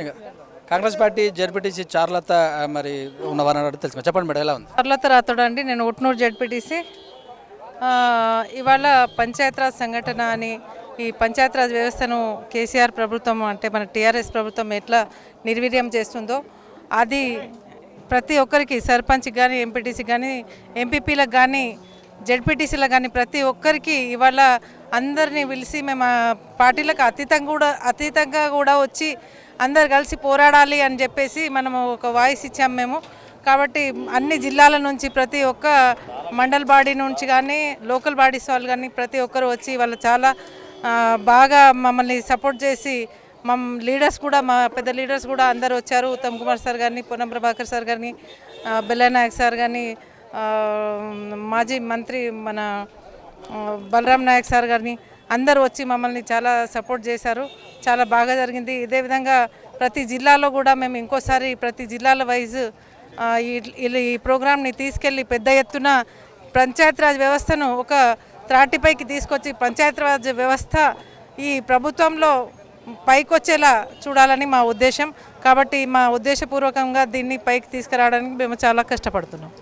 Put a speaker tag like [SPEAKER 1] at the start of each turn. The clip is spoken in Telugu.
[SPEAKER 1] ఇంకా కాంగ్రెస్ పార్టీ జడ్పీటీసీ చార్లత మరి ఉన్నవారని తెలుసు, చెప్పండి మేడం ఎలా ఉంది?
[SPEAKER 2] చార్లత రాథోడ్ అండి, నేను ఉట్నూరు జడ్పీటీసీ. ఇవాళ పంచాయతీరాజ్ సంఘటన అని ఈ పంచాయతీరాజ్ వ్యవస్థను కేసీఆర్ ప్రభుత్వం అంటే మన టీఆర్ఎస్ ప్రభుత్వం ఎట్లా నిర్వీర్యం చేస్తుందో అది ప్రతి ఒక్కరికి సర్పంచ్కి కానీ ఎంపీటీసీకి కానీ ఎంపీపీలకు కానీ జడ్పీటీసీలకు కానీ ప్రతి ఒక్కరికి ఇవాళ అందరినీ పిలిచి మేము పార్టీలకు అతీతంగా కూడా వచ్చి అందరు కలిసి పోరాడాలి అని చెప్పేసి మనము ఒక వాయిస్ ఇచ్చాము మేము. కాబట్టి అన్ని జిల్లాల నుంచి ప్రతి ఒక్క మండల్ బాడీ నుంచి కానీ లోకల్ బాడీస్ వాళ్ళు కానీ ప్రతి ఒక్కరు వచ్చి వాళ్ళు చాలా బాగా మమ్మల్ని సపోర్ట్ చేసి లీడర్స్ కూడా మా పెద్ద లీడర్స్ కూడా అందరు వచ్చారు. ఉత్తమ్ కుమార్ సార్ గారిని, పొన్నం ప్రభాకర్ సార్ గారిని, బెల్లనాయక్ సార్ గారిని, మాజీ మంత్రి మన బలరాం నాయక్ సార్ గారిని అందరూ వచ్చి మమ్మల్ని చాలా సపోర్ట్ చేశారు. చాలా బాగా జరిగింది. ఇదే విధంగా ప్రతి జిల్లాలో కూడా మేము ఇంకోసారి ప్రతి జిల్లాల వైజ్ ఈ ప్రోగ్రామ్ని తీసుకెళ్ళి పెద్ద ఎత్తున పంచాయతీరాజ్ వ్యవస్థను ఒక త్రాటిపైకి తీసుకొచ్చి పంచాయతీరాజ్ వ్యవస్థ ఈ ప్రభుత్వంలో పైకొచ్చేలా చూడాలని మా ఉద్దేశం. కాబట్టి మా ఉద్దేశపూర్వకంగా దీన్ని పైకి తీసుకురావడానికి మేము చాలా కష్టపడుతున్నాం.